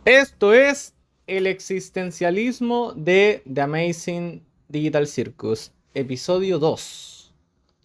Esto es el existencialismo de The Amazing Digital Circus, episodio 2.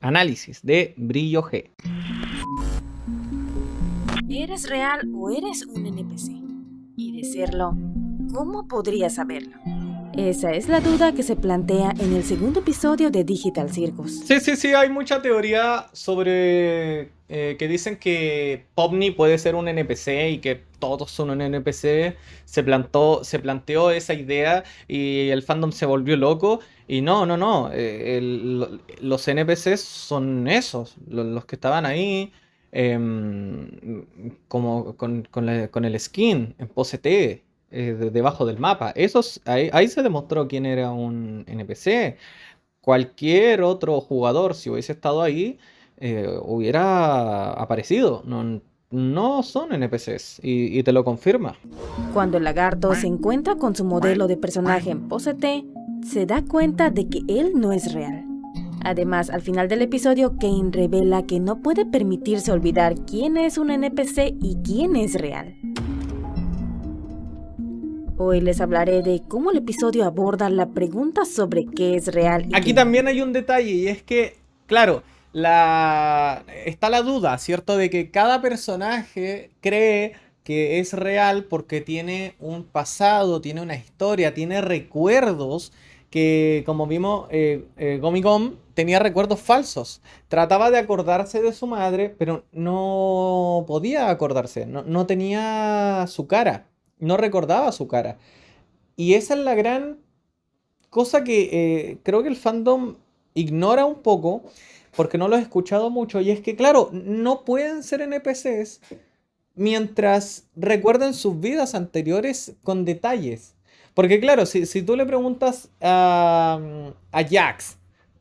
Análisis de Brillo G. ¿Eres real o eres un NPC? Y de serlo, ¿cómo podrías saberlo? Esa es la duda que se plantea en el segundo episodio de Digital Circus. Sí, hay mucha teoría sobre que dicen que Pomni puede ser un NPC y que todos son un NPC. Se planteó esa idea y el fandom se volvió loco. Y no. Los NPCs son esos, los que estaban ahí, como con el skin en pose T, debajo del mapa. Ahí se demostró quién era un NPC. Cualquier otro jugador, si hubiese estado ahí, hubiera aparecido. No son NPCs y te lo confirma. Cuando el lagarto se encuentra con su modelo de personaje en pose T, se da cuenta de que él no es real. Además, al final del episodio, Kane revela que no puede permitirse olvidar quién es un NPC y quién es real. Hoy les hablaré de cómo el episodio aborda la pregunta sobre qué es real y Aquí qué no. también hay un detalle y es que, claro, está la duda, ¿cierto? De que cada personaje cree que es real porque tiene un pasado, tiene una historia, tiene recuerdos que, como vimos, Gomi Gom tenía recuerdos falsos. Trataba de acordarse de su madre, pero no podía acordarse, no tenía su cara, no recordaba su cara. Y esa es la gran cosa que creo que el fandom ignora un poco, porque no lo he escuchado mucho, y es que, claro, no pueden ser NPCs mientras recuerden sus vidas anteriores con detalles. Porque, claro, si tú le preguntas a Jax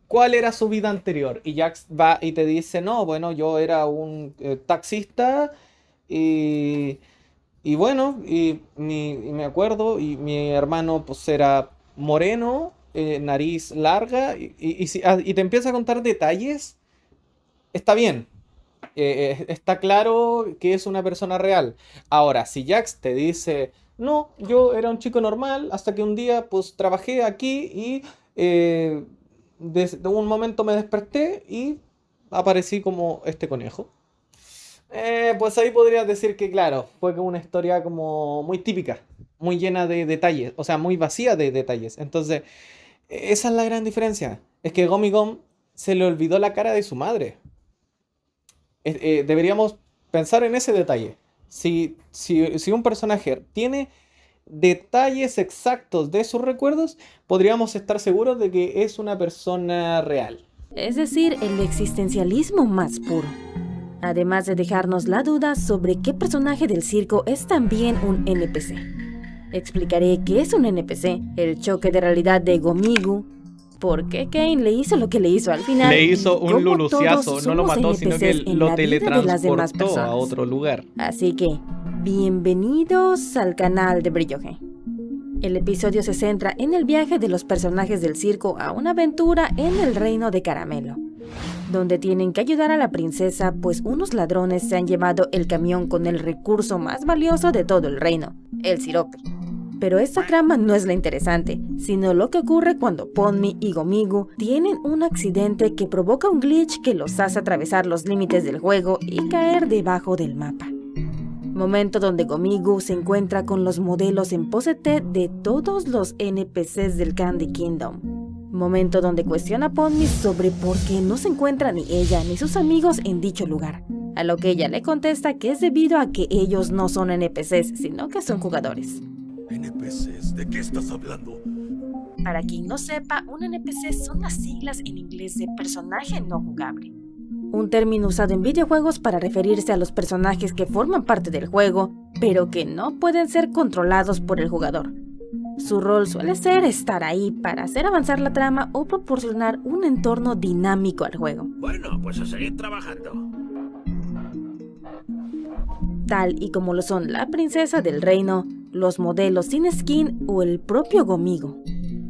cuál era su vida anterior, y Jax va y te dice, no, bueno, yo era un taxista y bueno, y me acuerdo, y mi hermano pues era moreno, nariz larga, y te empieza a contar detalles, está bien. Está claro que es una persona real. Ahora, si Jax te dice, no, yo era un chico normal, hasta que un día pues trabajé aquí y de un momento me desperté y aparecí como este conejo. Pues ahí podrías decir que, claro, fue como una historia como muy típica, muy llena de detalles, o sea, muy vacía de detalles. Entonces, esa es la gran diferencia. Es que Gomi Gom se le olvidó la cara de su madre. Deberíamos pensar en ese detalle. Si un personaje tiene detalles exactos de sus recuerdos, podríamos estar seguros de que es una persona real. Es decir, el existencialismo más puro. Además de dejarnos la duda sobre qué personaje del circo es también un NPC. Explicaré qué es un NPC, el choque de realidad de Gomigu, por qué Kane le hizo lo que le hizo al final Le y hizo un cómo todos luluciazo, no lo somos mató, sino que NPCs en lo la vida de las demás teletransportó a personas. otro lugar. Así que, bienvenidos al canal de Brillo G. El episodio se centra en el viaje de los personajes del circo a una aventura en el reino de Caramelo, donde tienen que ayudar a la princesa pues unos ladrones se han llevado el camión con el recurso más valioso de todo el reino, el sirope. Pero esta trama no es la interesante, sino lo que ocurre cuando Ponmi y Gomigu tienen un accidente que provoca un glitch que los hace atravesar los límites del juego y caer debajo del mapa. Momento donde Gomigu se encuentra con los modelos en pose T de todos los NPCs del Candy Kingdom. Momento donde cuestiona a Ponmi sobre por qué no se encuentra ni ella ni sus amigos en dicho lugar, a lo que ella le contesta que es debido a que ellos no son NPCs, sino que son jugadores. ¿NPCs? ¿De qué estás hablando? Para quien no sepa, un NPC son las siglas en inglés de personaje no jugable. Un término usado en videojuegos para referirse a los personajes que forman parte del juego, pero que no pueden ser controlados por el jugador. Su rol suele ser estar ahí para hacer avanzar la trama o proporcionar un entorno dinámico al juego. Bueno, pues a seguir trabajando. Tal y como lo son la princesa del reino, los modelos sin skin o el propio Gomigo.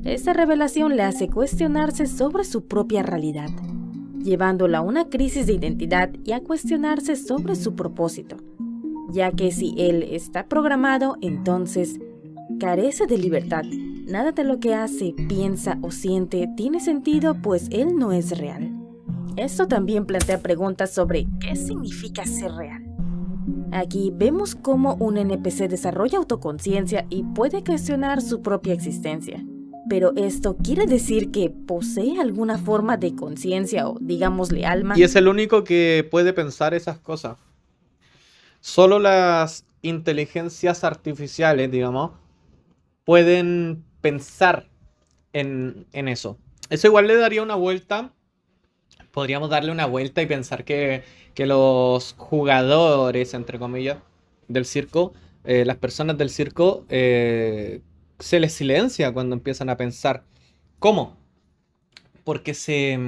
Esta revelación le hace cuestionarse sobre su propia realidad, llevándola a una crisis de identidad y a cuestionarse sobre su propósito. ya que si él está programado, entonces carece de libertad. Nada de lo que hace, piensa o siente tiene sentido, pues él no es real. Esto también plantea preguntas sobre qué significa ser real. Aquí vemos cómo un NPC desarrolla autoconciencia y puede cuestionar su propia existencia. Pero esto quiere decir que posee alguna forma de conciencia o, digámosle, alma. Y es el único que puede pensar esas cosas. Solo las inteligencias artificiales, digamos, pueden pensar en eso. Eso igual le daría una vuelta. Podríamos darle una vuelta y pensar que los jugadores, entre comillas, del circo, las personas del circo, se les silencia cuando empiezan a pensar. ¿Cómo? Porque se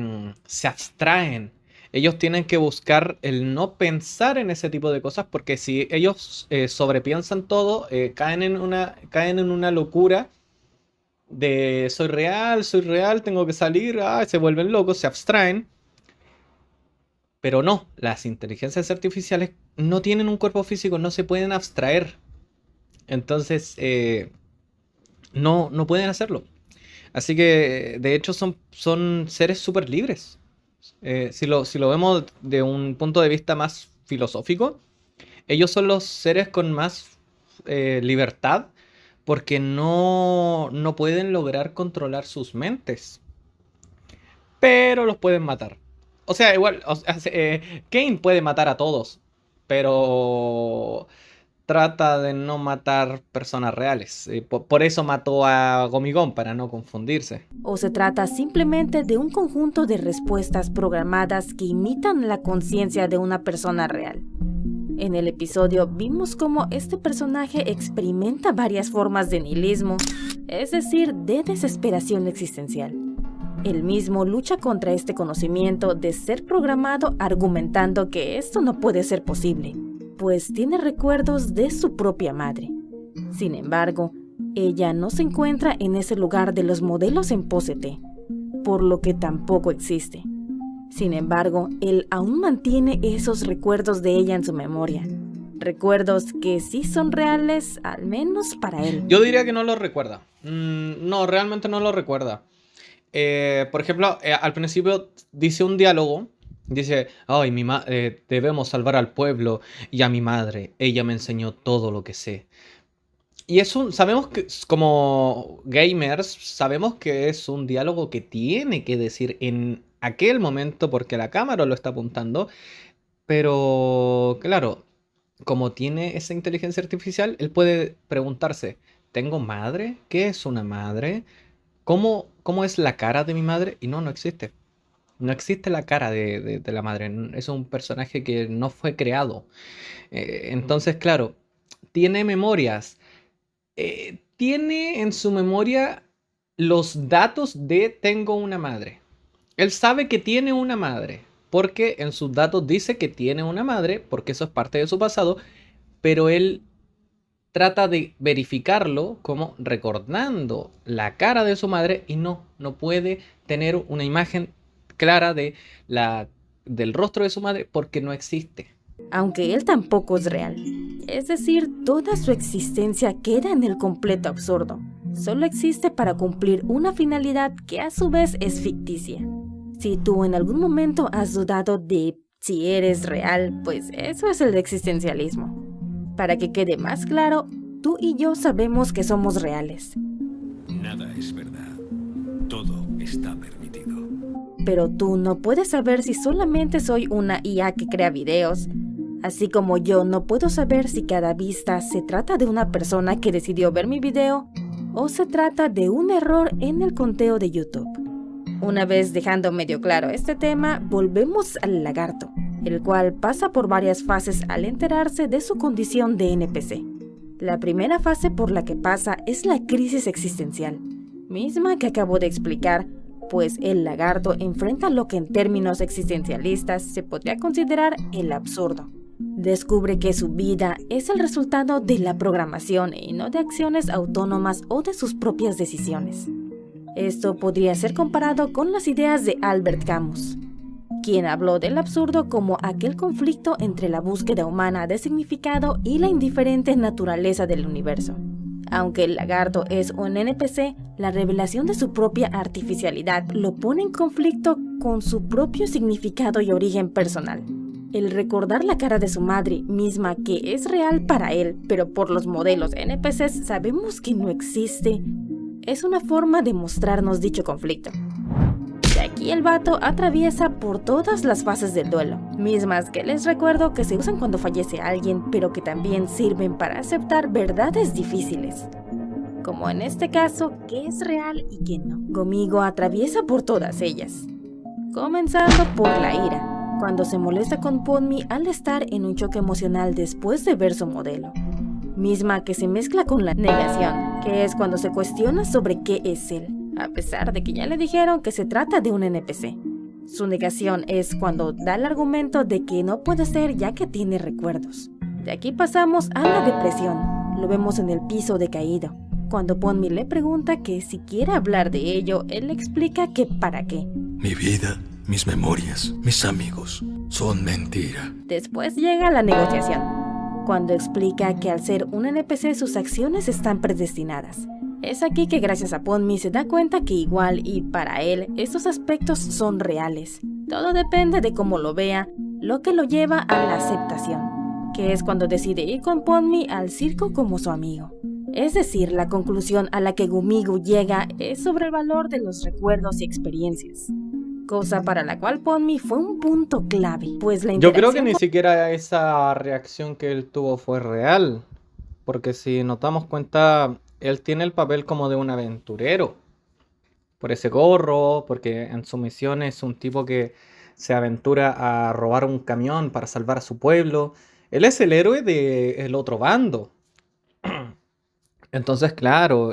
abstraen. Ellos tienen que buscar el no pensar en ese tipo de cosas, porque si ellos sobrepiensan todo, caen en una locura de soy real, tengo que salir, se vuelven locos, se abstraen. Pero no, las inteligencias artificiales no tienen un cuerpo físico, no se pueden abstraer. Entonces, no pueden hacerlo. Así que, de hecho, son seres súper libres. Si lo vemos de un punto de vista más filosófico, ellos son los seres con más libertad porque no pueden lograr controlar sus mentes. Pero los pueden matar. O sea, igual, Kane puede matar a todos, pero trata de no matar personas reales. Por eso mató a Gomigón, para no confundirse. O se trata simplemente de un conjunto de respuestas programadas que imitan la conciencia de una persona real. En el episodio vimos cómo este personaje experimenta varias formas de nihilismo, es decir, de desesperación existencial. Él mismo lucha contra este conocimiento de ser programado, argumentando que esto no puede ser posible, pues tiene recuerdos de su propia madre. Sin embargo, ella no se encuentra en ese lugar de los modelos en pose T, por lo que tampoco existe. Sin embargo, él aún mantiene esos recuerdos de ella en su memoria. Recuerdos que sí son reales, al menos para él. Yo diría que no los recuerda. No, realmente no los recuerda. Por ejemplo, al principio dice un diálogo. Dice, ay, debemos salvar al pueblo y a mi madre. Ella me enseñó todo lo que sé. Y sabemos que como gamers, sabemos que es un diálogo que tiene que decir en aquel momento porque la cámara lo está apuntando. Pero, claro, como tiene esa inteligencia artificial, él puede preguntarse, ¿tengo madre? ¿Qué es una madre? ¿Cómo es la cara de mi madre? Y no existe. No existe la cara de la madre. Es un personaje que no fue creado. Entonces, claro, tiene memorias. Tiene en su memoria los datos de tengo una madre. Él sabe que tiene una madre, porque en sus datos dice que tiene una madre, porque eso es parte de su pasado, pero él trata de verificarlo como recordando la cara de su madre y no puede tener una imagen clara del rostro de su madre porque no existe. Aunque él tampoco es real. Es decir, toda su existencia queda en el completo absurdo. Solo existe para cumplir una finalidad que a su vez es ficticia. Si tú en algún momento has dudado de si eres real, pues eso es el existencialismo. Para que quede más claro, tú y yo sabemos que somos reales. Nada es verdad. Todo está permitido. Pero tú no puedes saber si solamente soy una IA que crea videos, así como yo no puedo saber si cada vista se trata de una persona que decidió ver mi video o se trata de un error en el conteo de YouTube. Una vez dejando medio claro este tema, volvemos al lagarto, el cual pasa por varias fases al enterarse de su condición de NPC. La primera fase por la que pasa es la crisis existencial, misma que acabo de explicar, pues el lagarto enfrenta lo que en términos existencialistas se podría considerar el absurdo. Descubre que su vida es el resultado de la programación y no de acciones autónomas o de sus propias decisiones. Esto podría ser comparado con las ideas de Albert Camus, quien habló del absurdo como aquel conflicto entre la búsqueda humana de significado y la indiferente naturaleza del universo. Aunque el lagarto es un NPC, la revelación de su propia artificialidad lo pone en conflicto con su propio significado y origen personal. El recordar la cara de su madre, misma que es real para él, pero por los modelos NPCs sabemos que no existe, es una forma de mostrarnos dicho conflicto. De aquí el vato atraviesa por todas las fases del duelo, mismas que les recuerdo que se usan cuando fallece alguien, pero que también sirven para aceptar verdades difíciles. Como en este caso, qué es real y qué no. Gomigo atraviesa por todas ellas, comenzando por la ira, cuando se molesta con Ponmi al estar en un choque emocional después de ver su modelo, misma que se mezcla con la negación, que es cuando se cuestiona sobre qué es él, a pesar de que ya le dijeron que se trata de un NPC. Su negación es cuando da el argumento de que no puede ser ya que tiene recuerdos. De aquí pasamos a la depresión, lo vemos en el piso decaído. Cuando Ponmi le pregunta que si quiere hablar de ello, él le explica que para qué. Mi vida, mis memorias, mis amigos, son mentira. Después llega la negociación, cuando explica que al ser un NPC sus acciones están predestinadas. Es aquí que gracias a Ponmi se da cuenta que igual y para él estos aspectos son reales. Todo depende de cómo lo vea, lo que lo lleva a la aceptación, que es cuando decide ir con Ponmi al circo como su amigo. Es decir, la conclusión a la que Gomigo llega es sobre el valor de los recuerdos y experiencias, cosa para la cual Ponmi fue un punto clave, pues la Yo creo que interacción ni siquiera esa reacción que él tuvo fue real, porque si nos damos cuenta, él tiene el papel como de un aventurero, por ese gorro, porque en su misión es un tipo que se aventura a robar un camión para salvar a su pueblo. Él es el héroe del otro bando. Entonces, claro,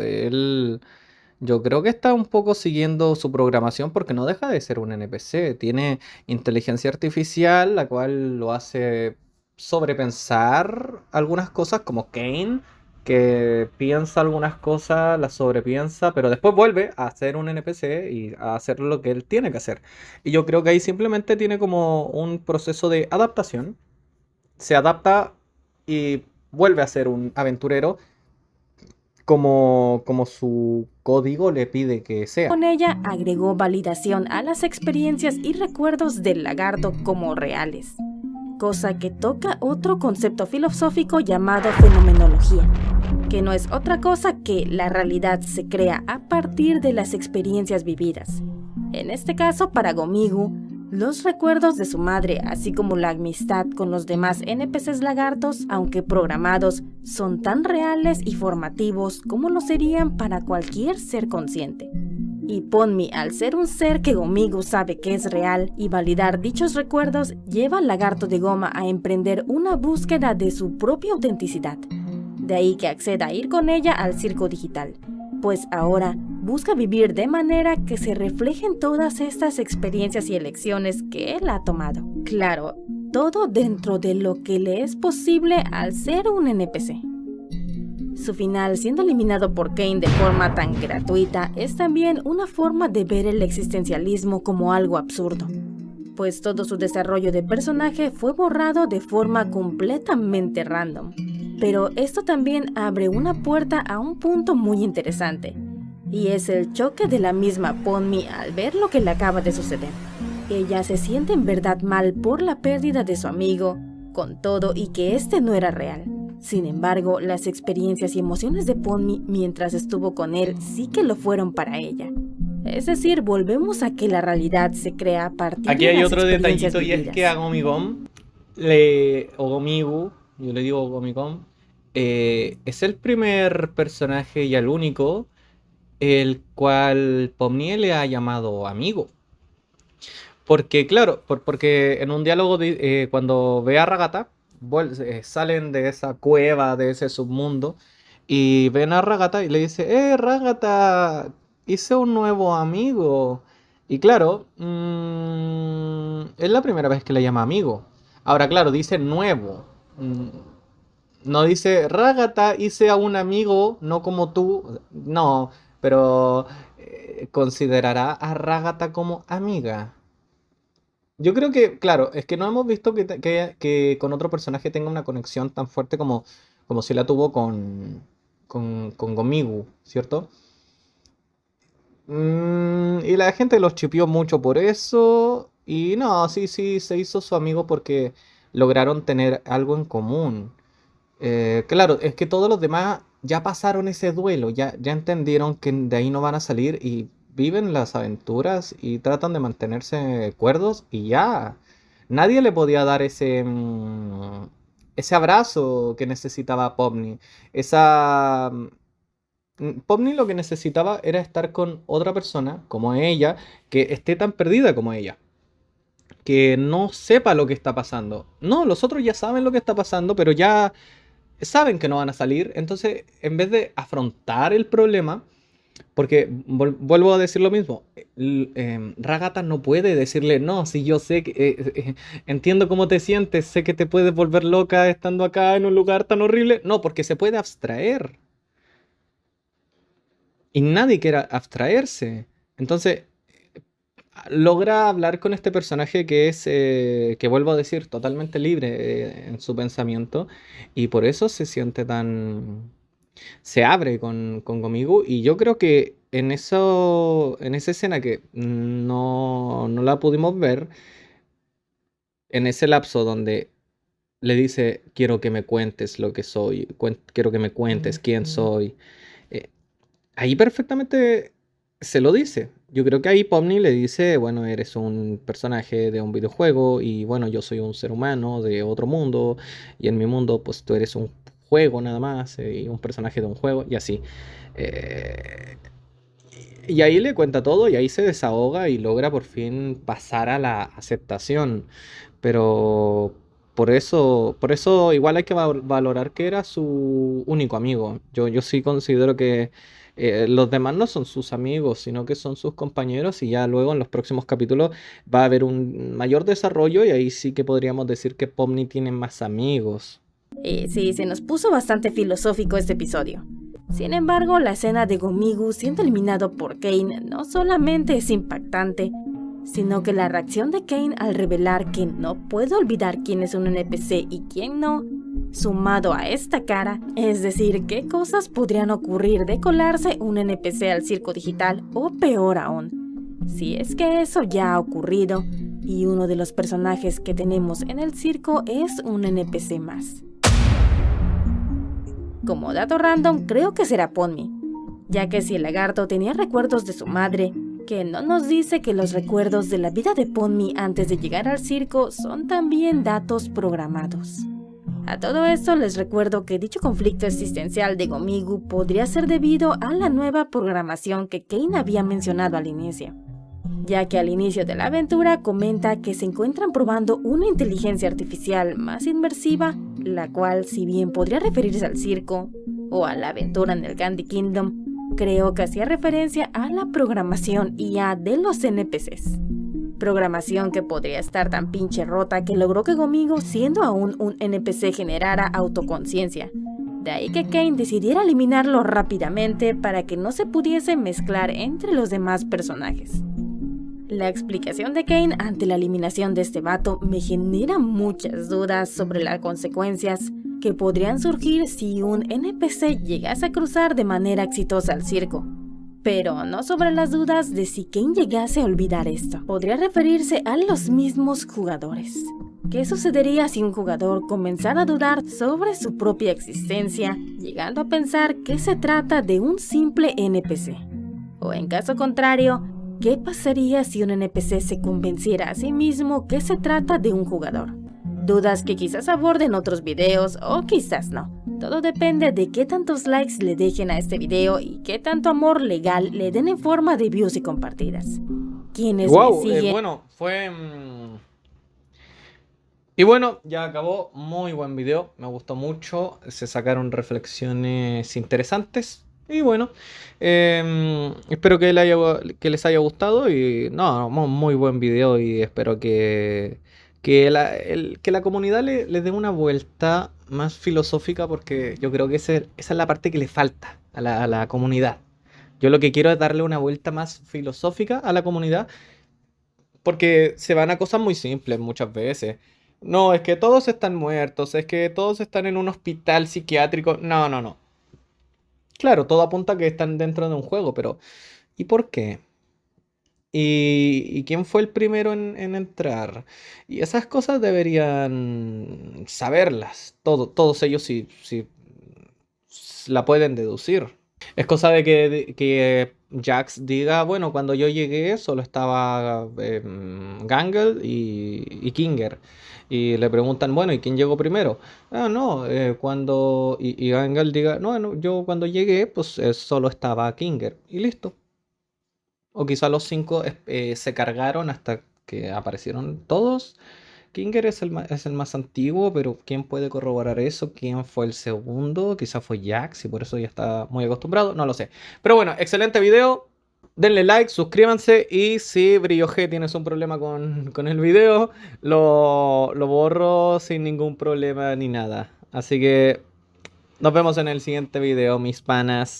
yo creo que está un poco siguiendo su programación porque no deja de ser un NPC. Tiene inteligencia artificial, la cual lo hace sobrepensar algunas cosas, como Kane, que piensa algunas cosas, las sobrepiensa, pero después vuelve a ser un NPC y a hacer lo que él tiene que hacer. Y yo creo que ahí simplemente tiene como un proceso de adaptación. Se adapta y vuelve a ser un aventurero como su código le pide que sea. con ella agregó validación a las experiencias y recuerdos del lagarto como reales, cosa que toca otro concepto filosófico llamado fenomenología, que no es otra cosa que la realidad se crea a partir de las experiencias vividas. En este caso, para Gomigo, los recuerdos de su madre, así como la amistad con los demás NPCs lagartos, aunque programados, son tan reales y formativos como lo serían para cualquier ser consciente. Y Ponmi, al ser un ser que Gomigo sabe que es real y validar dichos recuerdos, lleva al lagarto de goma a emprender una búsqueda de su propia autenticidad. De ahí que acceda a ir con ella al circo digital, pues ahora busca vivir de manera que se reflejen todas estas experiencias y elecciones que él ha tomado. Claro, todo dentro de lo que le es posible al ser un NPC. Su final, siendo eliminado por Kane de forma tan gratuita, es también una forma de ver el existencialismo como algo absurdo, pues todo su desarrollo de personaje fue borrado de forma completamente random. Pero esto también abre una puerta a un punto muy interesante, y es el choque de la misma Ponmi al ver lo que le acaba de suceder. Ella se siente en verdad mal por la pérdida de su amigo, con todo y que este no era real. Sin embargo, las experiencias y emociones de Ponmi mientras estuvo con él sí que lo fueron para ella. Es decir, volvemos a que la realidad se crea a partir Aquí de hay las otro experiencias detallito y es vividas. que a Gomigom, o Gomigu, yo le digo Gomigom, es el primer personaje y el único el cual Pomni le ha llamado amigo. Porque, claro, porque en un diálogo cuando ve a Ragata, salen de esa cueva, de ese submundo, y ven a Ragata y le dice, Ragata, hice un nuevo amigo. Y claro, es la primera vez que le llama amigo. Ahora, claro, dice nuevo. No dice, Ragata, hice a un amigo, no como tú. No, pero considerará a Ragata como amiga. Yo creo que, claro, es que no hemos visto que con otro personaje tenga una conexión tan fuerte como si la tuvo con Gomigu, ¿cierto? Y la gente los chipió mucho por eso. Y no, sí, sí, se hizo su amigo porque lograron tener algo en común. Claro, es que todos los demás ya pasaron ese duelo, ya entendieron que de ahí no van a salir y viven las aventuras y tratan de mantenerse cuerdos y ya. Nadie le podía dar ese abrazo que necesitaba Pomni. Pomni lo que necesitaba era estar con otra persona como ella, que esté tan perdida como ella, que no sepa lo que está pasando. No, los otros ya saben lo que está pasando, pero ya saben que no van a salir. Entonces, en vez de afrontar el problema, porque vuelvo a decir lo mismo, Ragata no puede decirle, no, si yo sé que, entiendo cómo te sientes, sé que te puedes volver loca estando acá en un lugar tan horrible. No, porque se puede abstraer. Y nadie quiere abstraerse. Entonces, logra hablar con este personaje que vuelvo a decir, totalmente libre en su pensamiento. Y por eso se siente tan... Se abre con Gomigu. Y yo creo que en esa escena que no la pudimos ver, en ese lapso donde le dice, quiero que me cuentes lo que soy, quiero que me cuentes quién Ujú. soy. eh, Ahí perfectamente se lo dice. Yo creo que ahí Pomni le dice, bueno, eres un personaje de un videojuego y bueno, yo soy un ser humano de otro mundo y en mi mundo pues tú eres un juego nada más y un personaje de un juego y así. Eh, y ahí le cuenta todo y ahí se desahoga y logra por fin pasar a la aceptación. Pero por eso igual hay que valorar que era su único amigo. Yo sí considero que los demás no son sus amigos, sino que son sus compañeros y ya luego en los próximos capítulos va a haber un mayor desarrollo y ahí sí que podríamos decir que Pomni tiene más amigos. Sí, se nos puso bastante filosófico este episodio. Sin embargo, la escena de Gomigu siendo eliminado por Kane no solamente es impactante, sino que la reacción de Kane al revelar que no puede olvidar quién es un NPC y quién no, sumado a esta cara, es decir, qué cosas podrían ocurrir de colarse un NPC al circo digital o peor aún, si es que eso ya ha ocurrido y uno de los personajes que tenemos en el circo es un NPC más. Como dato random, creo que será Ponmi, ya que si el lagarto tenía recuerdos de su madre, que no nos dice que los recuerdos de la vida de Ponmi antes de llegar al circo son también datos programados. A todo esto les recuerdo que dicho conflicto existencial de Gomigu podría ser debido a la nueva programación que Kane había mencionado al inicio, ya que al inicio de la aventura comenta que se encuentran probando una inteligencia artificial más inmersiva, la cual, si bien podría referirse al circo o a la aventura en el Candy Kingdom, creo que hacía referencia a la programación IA de los NPCs. Programación que podría estar tan pinche rota que logró que Gomigo, siendo aún un NPC, generara autoconciencia. De ahí que Kane decidiera eliminarlo rápidamente para que no se pudiese mezclar entre los demás personajes. La explicación de Kane ante la eliminación de este vato me genera muchas dudas sobre las consecuencias que podrían surgir si un NPC llegase a cruzar de manera exitosa al circo. Pero no sobre las dudas de si Kane llegase a olvidar esto. Podría referirse a los mismos jugadores. ¿Qué sucedería si un jugador comenzara a dudar sobre su propia existencia, llegando a pensar que se trata de un simple NPC? O en caso contrario, ¿qué pasaría si un NPC se convenciera a sí mismo que se trata de un jugador? Dudas que quizás aborden otros videos o quizás no. Todo depende de qué tantos likes le dejen a este video y qué tanto amor legal le den en forma de views y compartidas. Quienes me Wow, siguen... bueno, y bueno, ya acabó. Muy buen video, me gustó mucho. Se sacaron reflexiones interesantes. Y bueno, espero que les haya gustado. Y no, muy buen video. Y espero que la comunidad le dé una vuelta más filosófica. Porque yo creo que esa es la parte que le falta a la comunidad. Yo lo que quiero es darle una vuelta más filosófica a la comunidad Porque se van a cosas muy simples muchas veces. No, es que todos están muertos, es que todos están en un hospital psiquiátrico. No, no, no. Claro, todo apunta a que están dentro de un juego, pero ¿y por qué? ¿Y quién fue el primero en entrar? Y esas cosas deberían saberlas. Todos ellos sí la pueden deducir. Es cosa de que Jax diga, bueno, cuando yo llegué solo estaba Gangle y Kinger. Y le preguntan, bueno, ¿y quién llegó primero? Ah, no, y Gangle diga, no, no, yo cuando llegué, pues solo estaba Kinger. Y listo. O quizá los cinco se cargaron hasta que aparecieron todos. Kinger es el más antiguo, pero ¿quién puede corroborar eso? ¿Quién fue el segundo? Quizá fue Jax y por eso ya está muy acostumbrado. No lo sé. Pero bueno, excelente video. Denle like, suscríbanse y si Brillo G tienes un problema con el video, lo borro sin ningún problema ni nada. Así que nos vemos en el siguiente video, mis panas.